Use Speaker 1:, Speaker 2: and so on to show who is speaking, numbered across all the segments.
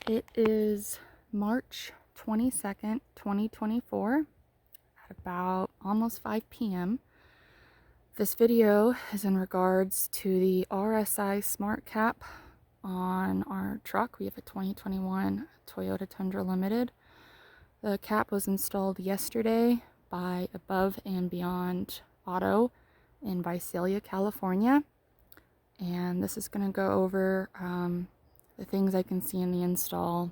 Speaker 1: It is March 22nd, 2024 at about almost 5 p.m. This video is in regards to the RSI SmartCap on our truck. We have a 2021 Toyota Tundra Limited. The cap was installed yesterday by Above and Beyond Auto in Visalia, California. And this is going to go over the things I can see in the install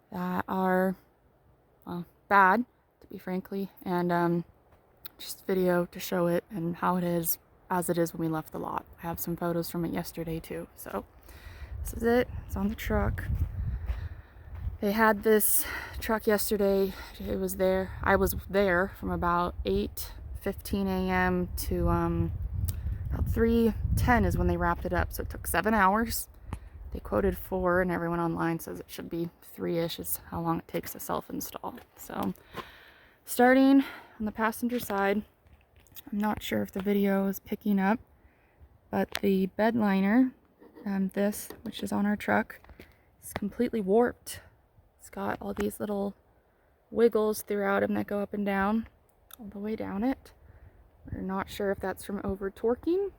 Speaker 1: that are bad, to be frankly, and just video to show it and how it is as it is when we left the lot. I have some photos from it yesterday too. So this is it. It's on the truck. They had this truck yesterday. It was there. I was there from about 8:15 a.m. to about 3:10 is when they wrapped it up. So it took 7 hours. They quoted 4, and everyone online says it should be 3-ish is how long it takes to self-install. So starting on the passenger side, I'm not sure if the video is picking up, but the bed liner, this, which is on our truck, is completely warped. It's got all these little wiggles throughout them that go up and down, all the way down it. We're not sure if that's from over torquing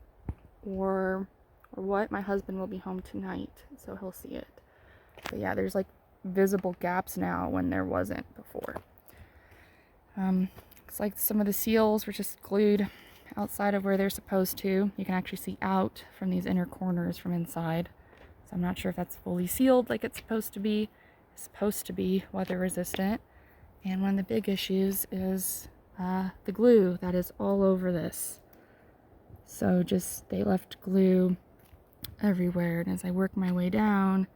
Speaker 1: or what. My husband will be home tonight, so he'll see it. But yeah, there's like visible gaps now when there wasn't before. Looks like some of the seals were just glued outside of where they're supposed to. You can actually see out from these inner corners from inside. So I'm not sure if that's fully sealed like it's supposed to be. It's supposed to be weather resistant. And one of the big issues is the glue that is all over this. So just they left glue everywhere, and as I work my way down,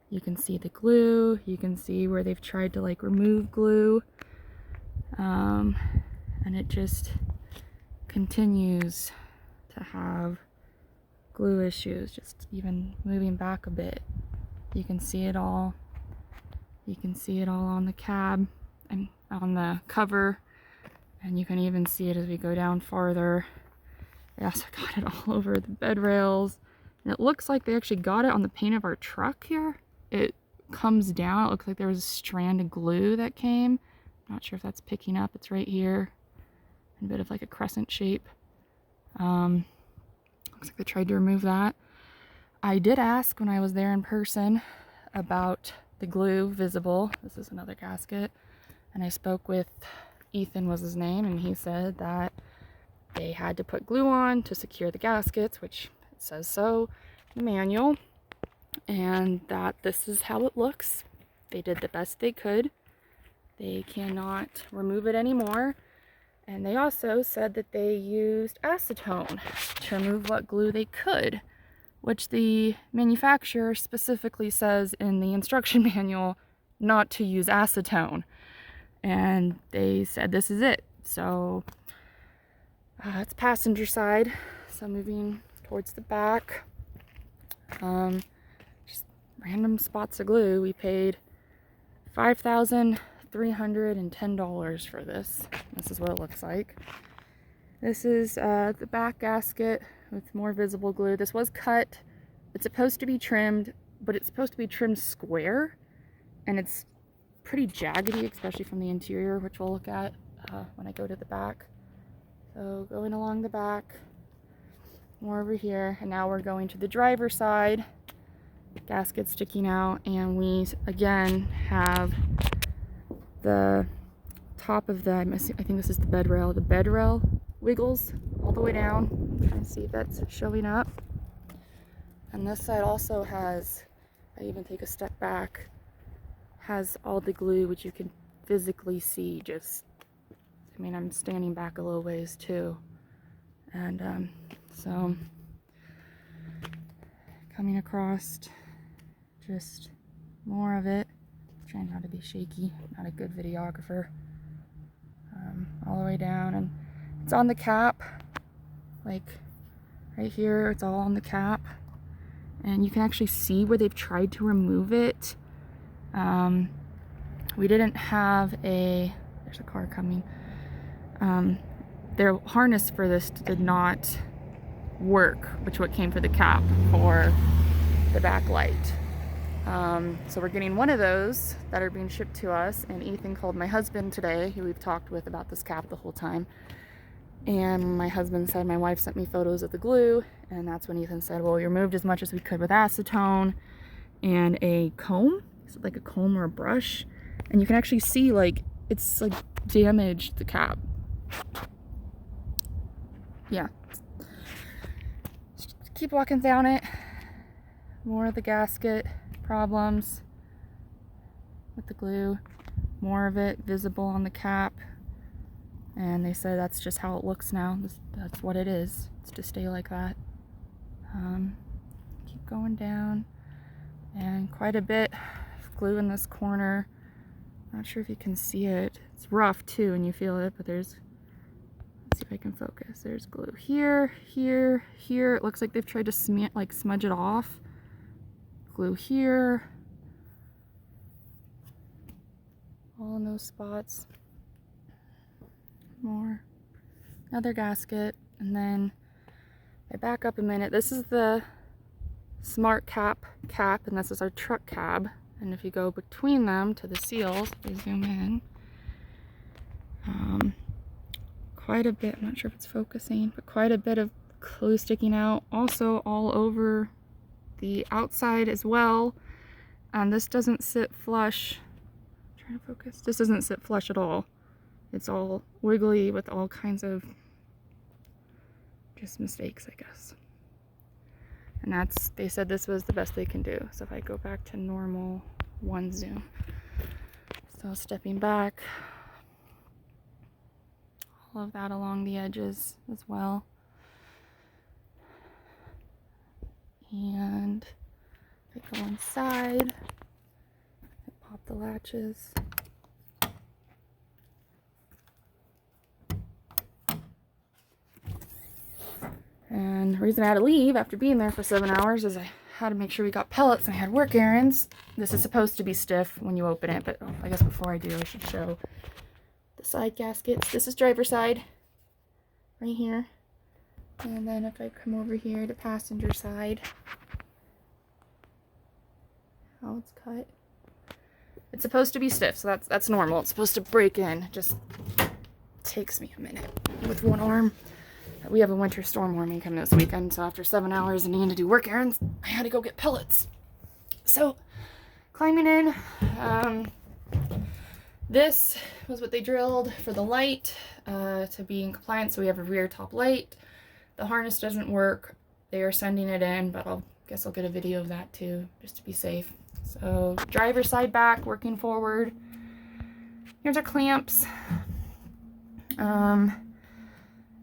Speaker 1: you can see the glue. You can see where they've tried to like remove glue, and it just continues to have glue issues. Just even moving back a bit, you can see it all. You can see it all on the cab and on the cover, and you can even see it as we go down farther. They also got it all over the bed rails. And it looks like they actually got it on the paint of our truck here. It comes down. It looks like there was a strand of glue that came. Not sure if that's picking up. It's right here. A bit of like a crescent shape. Looks like they tried to remove that. I did ask when I was there in person about the glue visible. This is another gasket. And I spoke with Ethan was his name, and he said that they had to put glue on to secure the gaskets, which it says so in the manual, and that this is how it looks. They did the best they could. They cannot remove it anymore. And they also said that they used acetone to remove what glue they could, which the manufacturer specifically says in the instruction manual not to use acetone. And they said this is it. So it's passenger side, so moving towards the back. Just random spots of glue. We paid $5,310 for this. This is what it looks like. This is the back gasket with more visible glue. This was cut. It's supposed to be trimmed, but it's supposed to be trimmed square, and it's pretty jaggedy, especially from the interior, which we'll look at when I go to the back. So going along the back, more over here, and now we're going to the driver's side. Gasket sticking out, and we again have the top of the, I think this is the bed rail wiggles all the way down. I'm trying to see if that's showing up. And this side also has, I even take a step back, has all the glue, which you can physically see. Just, I mean, I'm standing back a little ways too. And so coming across, just more of it. Trying not to be shaky, not a good videographer. All the way down, and it's on the cap, like right here, it's all on the cap. And you can actually see where they've tried to remove it. We didn't have there's a car coming. Their harness for this did not work, which what came for the cap for the backlight. So we're getting one of those that are being shipped to us, and Ethan called my husband today, who we've talked with about this cap the whole time. And my husband said my wife sent me photos of the glue, and that's when Ethan said, well, we removed as much as we could with acetone and a comb. Is it like a comb or a brush? And you can actually see like it's like damaged the cap. Yeah. Just keep walking down it. More of the gasket problems with the glue. More of it visible on the cap. And they said that's just how it looks now. That's what it is. It's to stay like that. Keep going down. And quite a bit of glue in this corner. Not sure if you can see it. It's rough too and you feel it, but there's, let's see if I can focus. There's glue here, here, here. It looks like they've tried to smudge it off. Glue here. All in those spots. More. Another gasket. And then I back up a minute. This is the SmartCap cap, and this is our truck cab. And if you go between them to the seals, we zoom in. Quite a bit, I'm not sure if it's focusing, but quite a bit of glue sticking out. Also all over the outside as well. And this doesn't sit flush. I'm trying to focus. This doesn't sit flush at all. It's all wiggly with all kinds of just mistakes, I guess. And that's, they said this was the best they can do. So if I go back to normal one zoom. So stepping back, all of that along the edges as well. And if I go inside, I pop the latches. And the reason I had to leave after being there for 7 hours is I had to make sure we got pellets and I had work errands. This is supposed to be stiff when you open it, but I guess before I do, I should show the side gaskets. This is driver side, right here. And then if I come over here to passenger side, how it's cut. It's supposed to be stiff, so that's normal. It's supposed to break in. It just takes me a minute with one arm. We have a winter storm warning coming this weekend, so after 7 hours and needing to do work errands, I had to go get pellets. So, climbing in, this was what they drilled for the light to be in compliance, so we have a rear top light. The harness doesn't work. They are sending it in, but guess I'll get a video of that too, just to be safe. So, driver side back, working forward. Here's our clamps.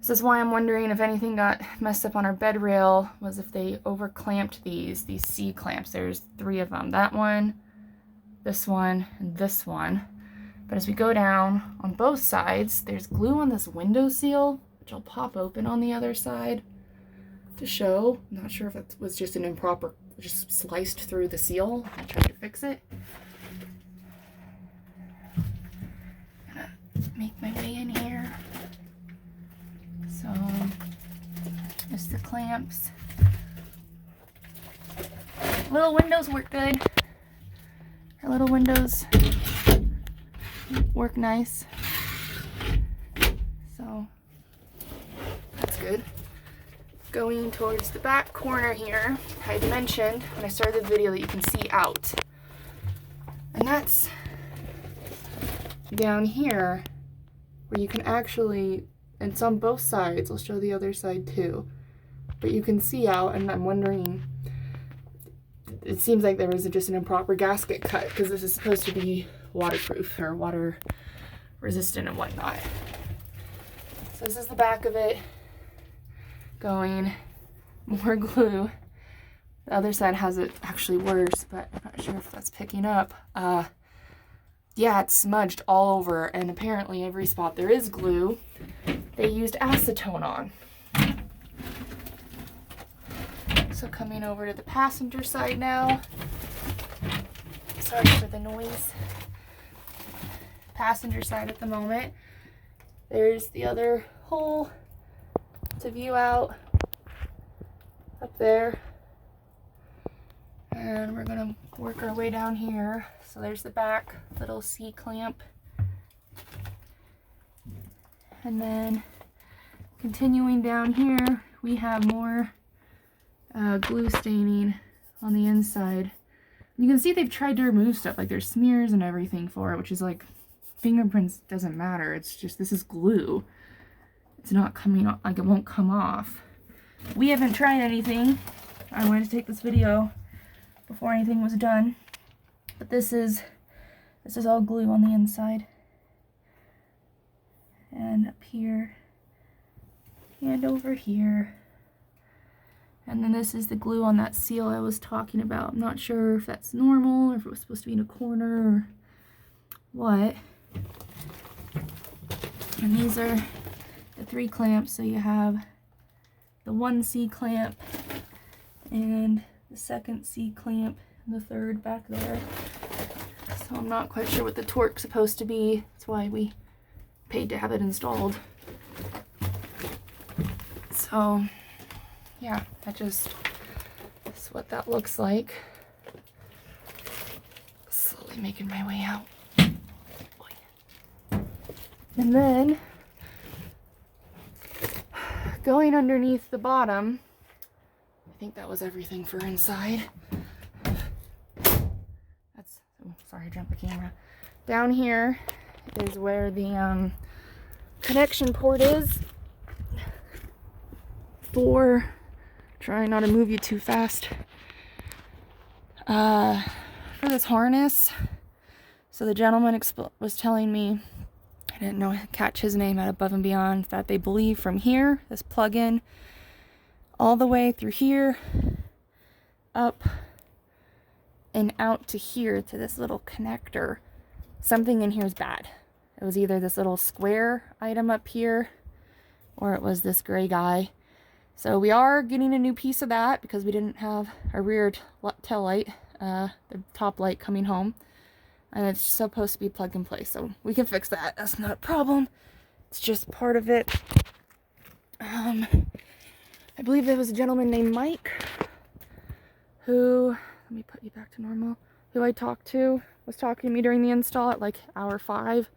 Speaker 1: This is why I'm wondering if anything got messed up on our bed rail, was if they over clamped these C clamps. There's 3 of them. That one, this one, and this one. But as we go down on both sides, there's glue on this window seal, which I'll pop open on the other side to show. I'm not sure if it was just an improper, just sliced through the seal. I tried to fix it. I'm gonna make my way in here. So, just the clamps. Little windows work good. Our little windows work nice. So, that's good. Going towards the back corner here, I had mentioned when I started the video that you can see out. And that's down here where you can actually, and it's on both sides, I'll show the other side too, but you can see out, and I'm wondering, it seems like there was just an improper gasket cut because this is supposed to be waterproof or water resistant and whatnot. So this is the back of it going, more glue. The other side has it actually worse, but I'm not sure if that's picking up. Yeah, it's smudged all over, and apparently every spot there is glue, they used acetone on. So coming over to the passenger side now. Sorry for the noise. Passenger side at the moment. There's the other hole to view out up there. And we're gonna work our way down here. So there's the back little C clamp. And then continuing down here, we have more glue staining on the inside. You can see they've tried to remove stuff, like there's smears and everything for it, which is like, fingerprints doesn't matter. It's just, this is glue. It's not coming off, like it won't come off. We haven't tried anything. I wanted to take this video before anything was done. But this is all glue on the inside. And up here. And over here. And then this is the glue on that seal I was talking about. I'm not sure if that's normal or if it was supposed to be in a corner or what. And these are the 3 clamps. So you have the 1 C clamp and the 2nd C clamp and the 3rd back there. So I'm not quite sure what the torque's supposed to be. That's why we paid to have it installed. So yeah, that's what that looks like. Slowly making my way out. And then going underneath the bottom, I think that was everything for inside. That's, oh, sorry, I jumped the camera. Down here is where the connection port is for, trying not to move you too fast, for this harness. So the gentleman was telling me, I didn't know catch his name out above and beyond, that they believe from here, this plug-in, all the way through here, up and out to here to this little connector, something in here is bad. It was either this little square item up here, or it was this gray guy. So we are getting a new piece of that because we didn't have a rear tail light, the top light coming home. And it's supposed to be plug and play, so we can fix that. That's not a problem. It's just part of it. I believe there was a gentleman named Mike who, let me put you back to normal, who I talked to, was talking to me during the install at like hour 5.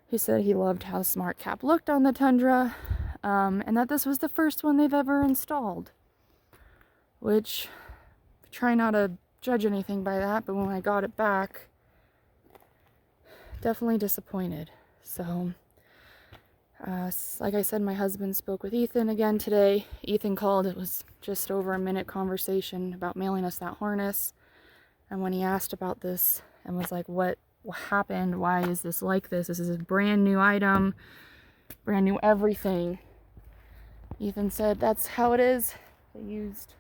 Speaker 1: He said he loved how SmartCap looked on the Tundra. And that this was the first one they've ever installed, which, try not to judge anything by that, but when I got it back, definitely disappointed. So, like I said, my husband spoke with Ethan again today. Ethan called. It was just over a minute conversation about mailing us that harness, and when he asked about this and was like, what happened, why is this like this is a brand new item, brand new everything. Ethan said that's how it is. They used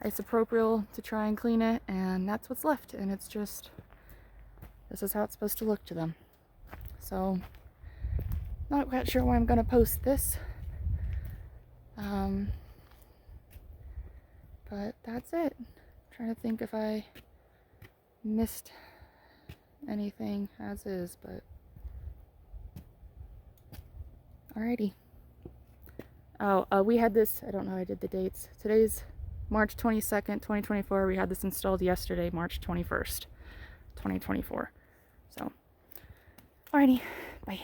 Speaker 1: isopropyl to try and clean it, and that's what's left, and it's just, this is how it's supposed to look to them. So, not quite sure why I'm going to post this. But that's it. I'm trying to think if I missed anything as is, but alrighty. Oh, we had this, I don't know, I did the dates. Today's March 22nd, 2024. We had this installed yesterday, March 21st, 2024. So, alrighty, bye.